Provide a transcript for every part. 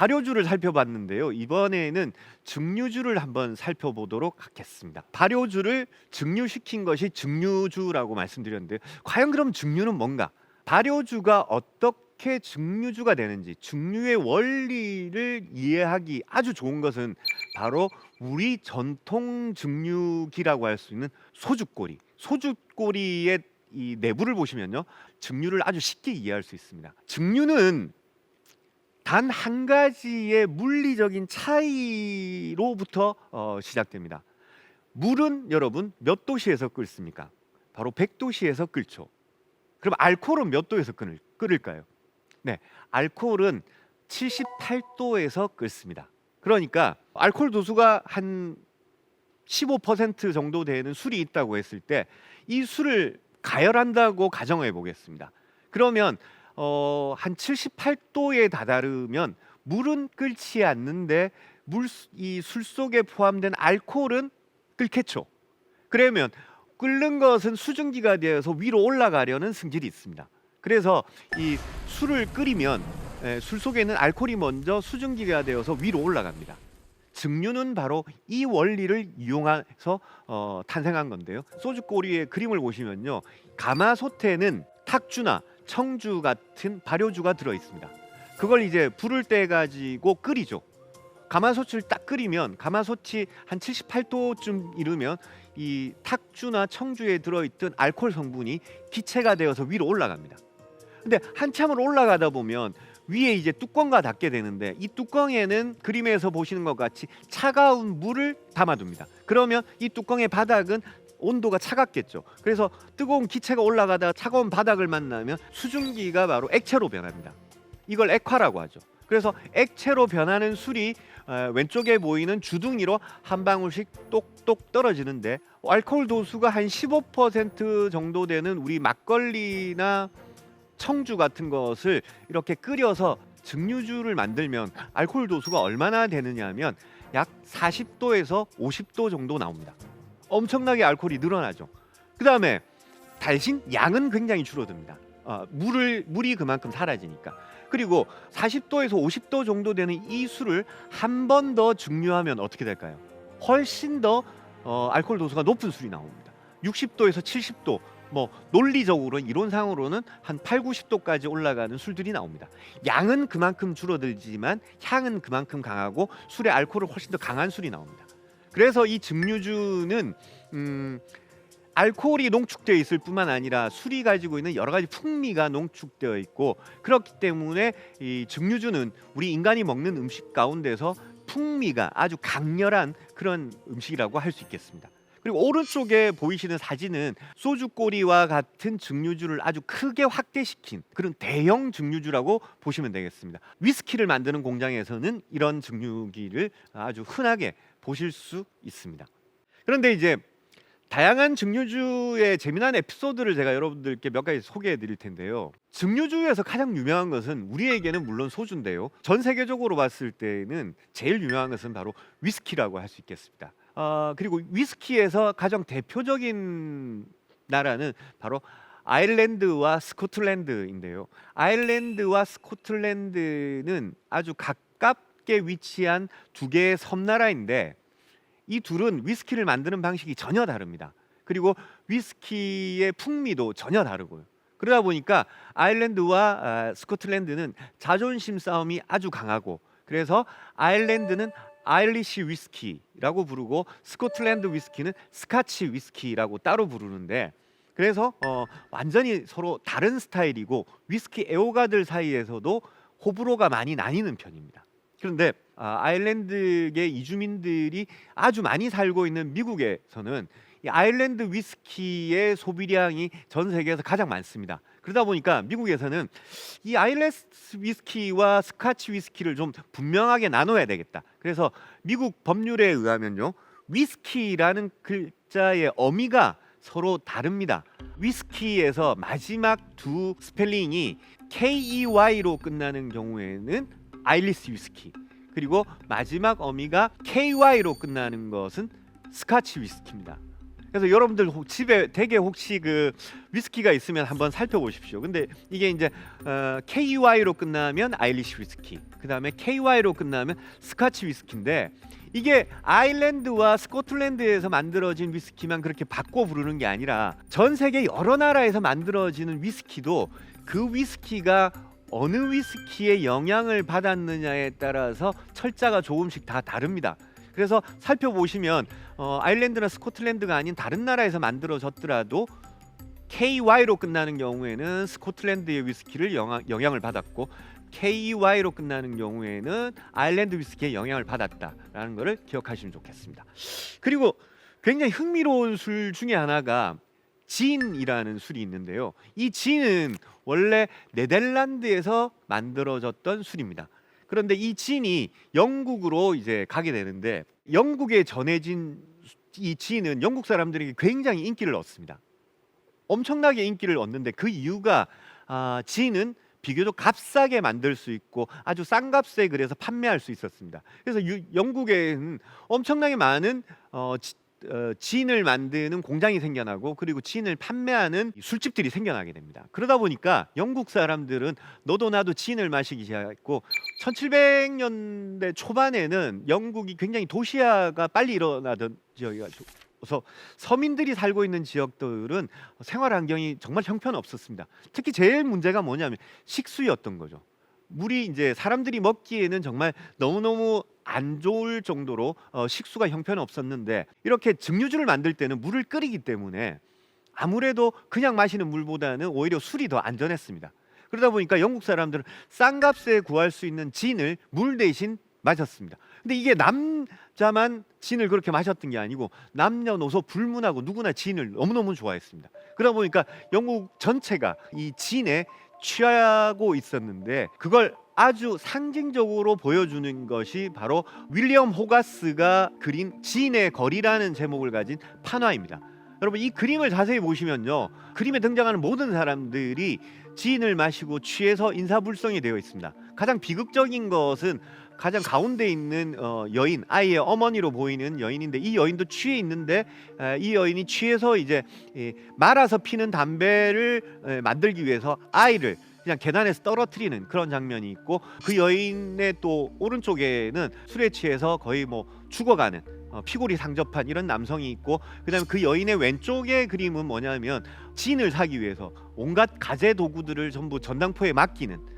발효주를 살펴봤는데요. 이번에는 증류주를 한번 살펴보도록 하겠습니다. 발효주를 증류시킨 것이 증류주라고 말씀드렸는데 과연 그럼 증류는 뭔가? 발효주가 어떻게 증류주가 되는지 증류의 원리를 이해하기 아주 좋은 것은 바로 우리 전통 증류기라고 할 수 있는 소주꼬리. 소주꼬리의 이 내부를 보시면요. 증류를 아주 쉽게 이해할 수 있습니다. 증류는 단 한 가지의 물리적인 차이로부터 시작됩니다. 물은 여러분 몇 도씨에서 끓습니까? 바로 100도씨에서 끓죠. 그럼 알코올은 몇 도에서 끓을까요? 네, 알코올은 78도에서 끓습니다. 그러니까 알코올 도수가 한 15% 정도 되는 술이 있다고 했을 때 이 술을 가열한다고 가정해 보겠습니다. 그러면 한 78도에 다다르면 물은 끓지 않는데 이 술 속에 포함된 알코올은 끓겠죠. 그러면 끓는 것은 수증기가 되어서 위로 올라가려는 성질이 있습니다. 그래서 이 술을 끓이면 술 속에 있는 알코올이 먼저 수증기가 되어서 위로 올라갑니다. 증류는 바로 이 원리를 이용해서 탄생한 건데요. 소주꼬리의 그림을 보시면요. 가마솥에는 탁주나 청주 같은 발효주가 들어 있습니다. 그걸 이제 불을 떼 가지고 끓이죠. 가마솥을 딱 끓이면 가마솥이 한 78도쯤 이르면 이 탁주나 청주에 들어있던 알코올 성분이 기체가 되어서 위로 올라갑니다. 근데 한참을 올라가다 보면 위에 이제 뚜껑과 닿게 되는데 이 뚜껑에는 그림에서 보시는 것 같이 차가운 물을 담아둡니다. 그러면 이 뚜껑의 바닥은 온도가 차갑겠죠. 그래서 뜨거운 기체가 올라가다가 차가운 바닥을 만나면 수증기가 바로 액체로 변합니다. 이걸 액화라고 하죠. 그래서 액체로 변하는 술이 왼쪽에 보이는 주둥이로 한 방울씩 똑똑 떨어지는데 알코올 도수가 한 15% 정도 되는 우리 막걸리나 청주 같은 것을 이렇게 끓여서 증류주를 만들면 알코올 도수가 얼마나 되느냐 하면 약 40도에서 50도 정도 나옵니다. 엄청나게 알코올이 늘어나죠. 그 다음에 대신 양은 굉장히 줄어듭니다. 물이 그만큼 사라지니까. 그리고 40도에서 50도 정도 되는 이 술을 한 번 더 증류하면 어떻게 될까요? 훨씬 더 알코올 도수가 높은 술이 나옵니다. 60도에서 70도, 논리적으로 이론상으로는 한 8, 90도까지 올라가는 술들이 나옵니다. 양은 그만큼 줄어들지만 향은 그만큼 강하고 술의 알코올은 훨씬 더 강한 술이 나옵니다. 그래서 이 증류주는 알코올이 농축되어 있을 뿐만 아니라 술이 가지고 있는 여러 가지 풍미가 농축되어 있고 그렇기 때문에 이 증류주는 우리 인간이 먹는 음식 가운데서 풍미가 아주 강렬한 그런 음식이라고 할 수 있겠습니다. 그리고 오른쪽에 보이시는 사진은 소주꼬리와 같은 증류주를 아주 크게 확대시킨 그런 대형 증류주라고 보시면 되겠습니다. 위스키를 만드는 공장에서는 이런 증류기를 아주 흔하게 보실 수 있습니다. 그런데 이제 다양한 증류주의 재미난 에피소드를 제가 여러분들께 몇 가지 소개해 드릴 텐데요. 증류주에서 가장 유명한 것은 우리에게는 물론 소주인데요. 전 세계적으로 봤을 때는 제일 유명한 것은 바로 위스키라고 할 수 있겠습니다. 그리고 위스키에서 가장 대표적인 나라는 바로 아일랜드와 스코틀랜드인데요. 아일랜드와 스코틀랜드는 아주 가깝게 위치한 두 개의 섬나라인데 이 둘은 위스키를 만드는 방식이 전혀 다릅니다. 그리고 위스키의 풍미도 전혀 다르고요. 그러다 보니까 아일랜드와 스코틀랜드는 자존심 싸움이 아주 강하고 그래서 아일랜드는 아일리시 위스키라고 부르고 스코틀랜드 위스키는 스카치 위스키라고 따로 부르는데 그래서 완전히 서로 다른 스타일이고 위스키 애호가들 사이에서도 호불호가 많이 나뉘는 편입니다. 그런데 아일랜드계 이주민들이 아주 많이 살고 있는 미국에서는 이 아일랜드 위스키의 소비량이 전 세계에서 가장 많습니다. 그러다 보니까 미국에서는 이 아일랜드 위스키와 스카치 위스키를 좀 분명하게 나눠야 되겠다. 그래서 미국 법률에 의하면요, 위스키라는 글자의 어미가 서로 다릅니다. 위스키에서 마지막 두 스펠링이 KEY로 끝나는 경우에는 아일리시 위스키, 그리고 마지막 어미가 KY로 끝나는 것은 스카치 위스키입니다. 그래서 여러분들 집에 댁에 혹시 그 위스키가 있으면 한번 살펴보십시오. 근데 이게 이제 KY로 끝나면 아일리시 위스키, 그 다음에 KY로 끝나면 스카치 위스키인데, 이게 아일랜드와 스코틀랜드에서 만들어진 위스키만 그렇게 바꿔 부르는 게 아니라 전 세계 여러 나라에서 만들어지는 위스키도 그 위스키가 어느 위스키의 영향을 받았느냐에 따라서 철자가 조금씩 다 다릅니다. 그래서 살펴보시면 아일랜드나 스코틀랜드가 아닌 다른 나라에서 만들어졌더라도 KY로 끝나는 경우에는 스코틀랜드의 위스키를 영향을 받았고, KY로 끝나는 경우에는 아일랜드 위스키의 영향을 받았다라는 것을 기억하시면 좋겠습니다. 그리고 굉장히 흥미로운 술 중에 하나가 진이라는 술이 있는데요. 이 진은 원래 네덜란드에서 만들어졌던 술입니다. 그런데 이 진이 영국으로 이제 가게 되는데, 영국에 전해진 이 진은 영국 사람들에게 굉장히 인기를 얻습니다. 엄청나게 인기를 얻는데 그 이유가 진은 비교적 값싸게 만들 수 있고 아주 싼 값에 그래서 판매할 수 있었습니다. 그래서 영국에는 엄청나게 많은 진을 만드는 공장이 생겨나고, 그리고 진을 판매하는 술집들이 생겨나게 됩니다. 그러다 보니까 영국 사람들은 너도 나도 진을 마시기 시작했고, 1700년대 초반에는 영국이 굉장히 도시화가 빨리 일어나던 지역이어서 서민들이 살고 있는 지역들은 생활 환경이 정말 형편없었습니다. 특히 제일 문제가 뭐냐면 식수였던 거죠. 물이 이제 사람들이 먹기에는 정말 너무너무 안 좋을 정도로 식수가 형편없었는데, 이렇게 증류주를 만들 때는 물을 끓이기 때문에 아무래도 그냥 마시는 물보다는 오히려 술이 더 안전했습니다. 그러다 보니까 영국 사람들은 싼 값에 구할 수 있는 진을 물 대신 마셨습니다. 근데 이게 남자만 진을 그렇게 마셨던 게 아니고 남녀노소 불문하고 누구나 진을 너무너무 좋아했습니다. 그러다 보니까 영국 전체가 이 진에 취하고 있었는데, 그걸 아주 상징적으로 보여주는 것이 바로 윌리엄 호가스가 그린 진의 거리라는 제목을 가진 판화입니다. 여러분, 이 그림을 자세히 보시면요, 그림에 등장하는 모든 사람들이 진을 마시고 취해서 인사불성이 되어 있습니다. 가장 비극적인 것은 가장 가운데 있는 여인, 아이의 어머니로 보이는 여인인데, 이 여인도 취해 있는데 이 여인이 취해서 이제 말아서 피는 담배를 만들기 위해서 아이를 그냥 계단에서 떨어뜨리는 그런 장면이 있고, 그 여인의 또 오른쪽에는 술에 취해서 거의 뭐 죽어가는 피골이 상접한 이런 남성이 있고, 그다음에 그 여인의 왼쪽의 그림은 뭐냐면 진을 사기 위해서 온갖 가재 도구들을 전부 전당포에 맡기는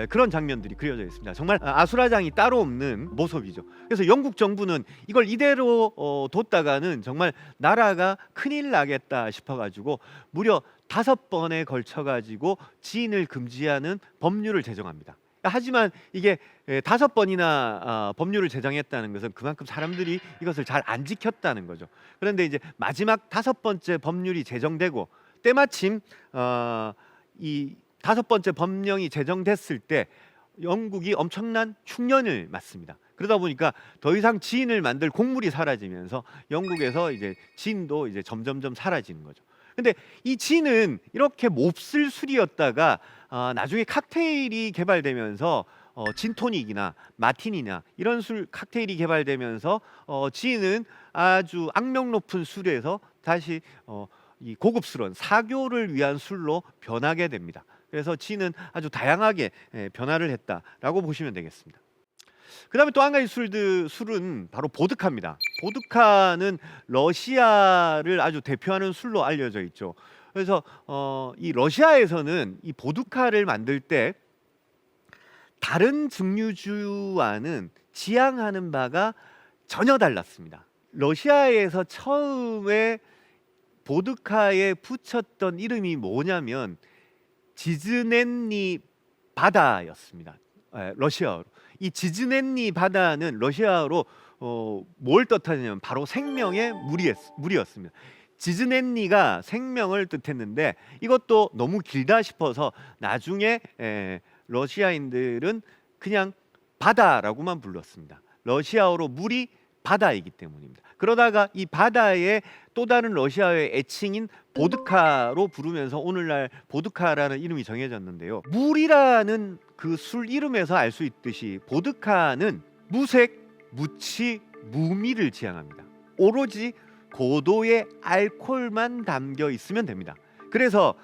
그런 장면들이 그려져 있습니다. 정말 아수라장이 따로 없는 모습이죠. 그래서 영국 정부는 이걸 이대로 뒀다가는 정말 나라가 큰일 나겠다 싶어가지고 무려 5번에 걸쳐가지고 진을 금지하는 법률을 제정합니다. 하지만 이게 5번이나 법률을 제정했다는 것은 그만큼 사람들이 이것을 잘 안 지켰다는 거죠. 그런데 이제 마지막 5번째 법률이 제정되고, 때마침 이 5번째 법령이 제정됐을 때 영국이 엄청난 흉년을 맞습니다. 그러다 보니까 더 이상 진을 만들 곡물이 사라지면서 영국에서 이제 진도 이제 점점점 사라지는 거죠. 근데 이 진은 이렇게 몹쓸 술이었다가 나중에 칵테일이 개발되면서 진토닉이나 마티니나 이런 술 칵테일이 개발되면서 진은 아주 악명 높은 술에서 다시 이 고급스러운 사교를 위한 술로 변하게 됩니다. 그래서 진은 아주 다양하게 변화를 했다라고 보시면 되겠습니다. 그 다음에 또 한 가지 술은 바로 보드카입니다. 보드카는 러시아를 아주 대표하는 술로 알려져 있죠. 그래서 이 러시아에서는 이 보드카를 만들 때 다른 증류주와는 지향하는 바가 전혀 달랐습니다. 러시아에서 처음에 보드카에 붙였던 이름이 뭐냐면 지즈넨니 바다였습니다. 러시아어로. 이 지즈넨니 바다는 러시아어로 뭘 뜻하냐면 바로 생명의 물이었습니다. 지즈넨니가 생명을 뜻했는데, 이것도 너무 길다 싶어서 나중에 러시아인들은 그냥 바다라고만 불렀습니다. 러시아어로 물이 바다이기 때문입니다. 그러다가 이 바다에 또 다른 러시아의 애칭인 보드카로 부르면서 오늘날 보드카라는 이름이 정해졌는데요. 물이라는 그 술 이름에서 알 수 있듯이 보드카는 무색, 무치, 무미를 지향합니다. 오로지 고도의 알코올만 담겨 있으면 됩니다. 그래서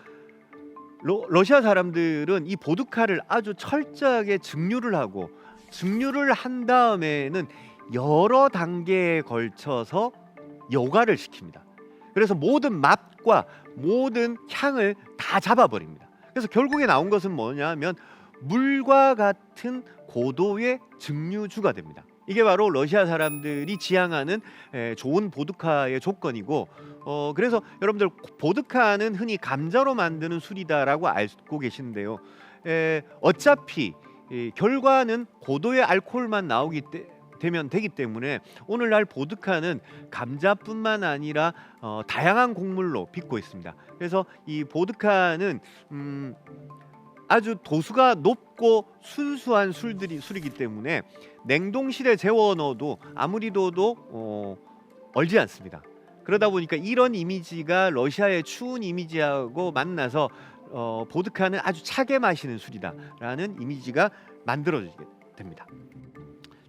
러시아 사람들은 이 보드카를 아주 철저하게 증류를 하고, 증류를 한 다음에는 여러 단계에 걸쳐서 여과를 시킵니다. 그래서 모든 맛과 모든 향을 다 잡아버립니다. 그래서 결국에 나온 것은 뭐냐면 물과 같은 고도의 증류주가 됩니다. 이게 바로 러시아 사람들이 지향하는 좋은 보드카의 조건이고, 그래서 여러분들 보드카는 흔히 감자로 만드는 술이다라고 알고 계시는데요. 어차피 결과는 고도의 알코올만 되면 되기 때문에 오늘날 보드카는 감자뿐만 아니라 다양한 곡물로 빚고 있습니다. 그래서 이 보드카는 아주 도수가 높고 순수한 술이기 때문에 냉동실에 재워 넣어도 아무리 둬도 얼지 않습니다. 그러다 보니까 이런 이미지가 러시아의 추운 이미지하고 만나서 보드카는 아주 차게 마시는 술이다라는 이미지가 만들어지게 됩니다.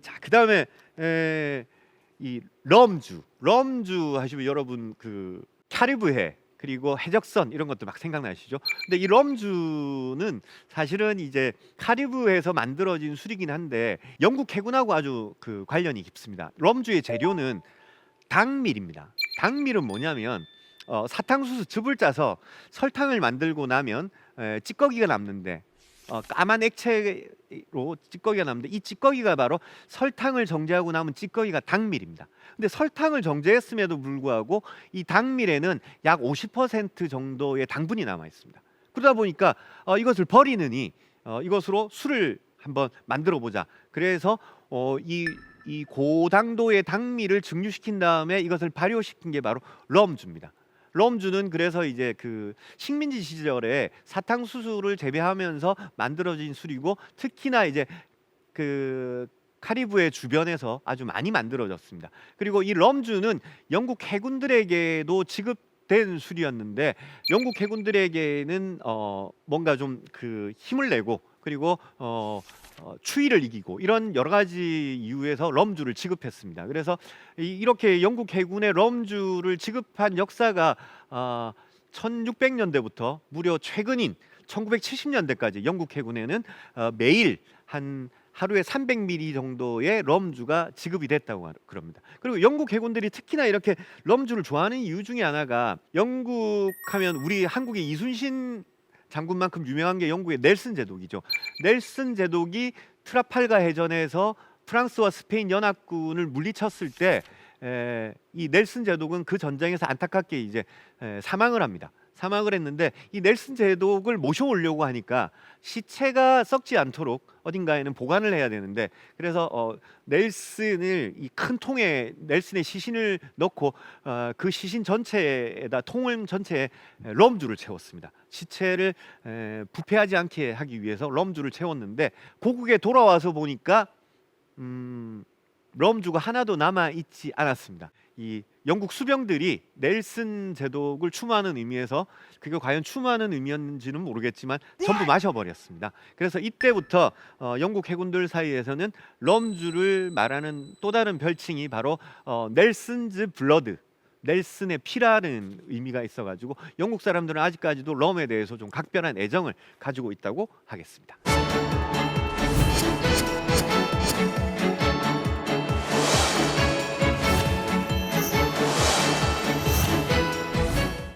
자, 그다음에 이 럼주 하시면 여러분 그 카리브해 그리고 해적선 이런 것도 막 생각나시죠? 근데 이 럼주는 사실은 이제 카리브해에서 만들어진 술이긴 한데 영국 해군하고 아주 그 관련이 깊습니다. 럼주의 재료는 당밀입니다. 당밀은 뭐냐면 사탕수수 즙을 짜서 설탕을 만들고 나면 찌꺼기가 남는데, 까만 액체로 찌꺼기가 남는데 이 찌꺼기가 바로 설탕을 정제하고 남은 찌꺼기가 당밀입니다. 근데 설탕을 정제했음에도 불구하고 이 당밀에는 약 50% 정도의 당분이 남아 있습니다. 그러다 보니까 이것을 버리느니 이것으로 술을 한번 만들어 보자. 그래서 이 고당도의 당밀을 증류시킨 다음에 이것을 발효시킨 게 바로 럼주입니다. 럼주는 그래서 이제 그 식민지 시절에 사탕수수를 재배하면서 만들어진 술이고, 특히나 이제 그 카리브해 주변에서 아주 많이 만들어졌습니다. 그리고 이 럼주는 영국 해군들에게도 지급된 술이었는데, 영국 해군들에게는 뭔가 좀 그 힘을 내고, 그리고 추위를 이기고 이런 여러 가지 이유에서 럼주를 지급했습니다. 그래서 이렇게 영국 해군의 럼주를 지급한 역사가 1600년대부터 무려 최근인 1970년대까지 영국 해군에는 매일 하루에 300ml 정도의 럼주가 지급이 됐다고 그럽니다. 그리고 영국 해군들이 특히나 이렇게 럼주를 좋아하는 이유 중에 하나가, 영국 하면 우리 한국의 이순신 장군만큼 유명한 게 영국의 넬슨 제독이죠. 넬슨 제독이 트라팔가 해전에서 프랑스와 스페인 연합군을 물리쳤을 때 이 넬슨 제독은 그 전장에서 안타깝게 이제 사망을 합니다. 사망을 했는데 이 넬슨 제독을 모셔오려고 하니까 시체가 썩지 않도록 어딘가에는 보관을 해야 되는데, 그래서 넬슨을 이 큰 통에 넬슨의 시신을 넣고 그 시신 전체에다 통을 전체에 럼주를 채웠습니다. 시체를 부패하지 않게 하기 위해서 럼주를 채웠는데, 고국에 돌아와서 보니까 럼주가 하나도 남아 있지 않았습니다. 이 영국 수병들이 넬슨 제독을 추모하는 의미에서, 그게 과연 추모하는 의미였는지는 모르겠지만 전부 마셔버렸습니다. 그래서 이때부터 영국 해군들 사이에서는 럼주를 말하는 또 다른 별칭이 바로 넬슨즈 블러드, 넬슨의 피라는 의미가 있어가지고 영국 사람들은 아직까지도 럼에 대해서 좀 각별한 애정을 가지고 있다고 하겠습니다.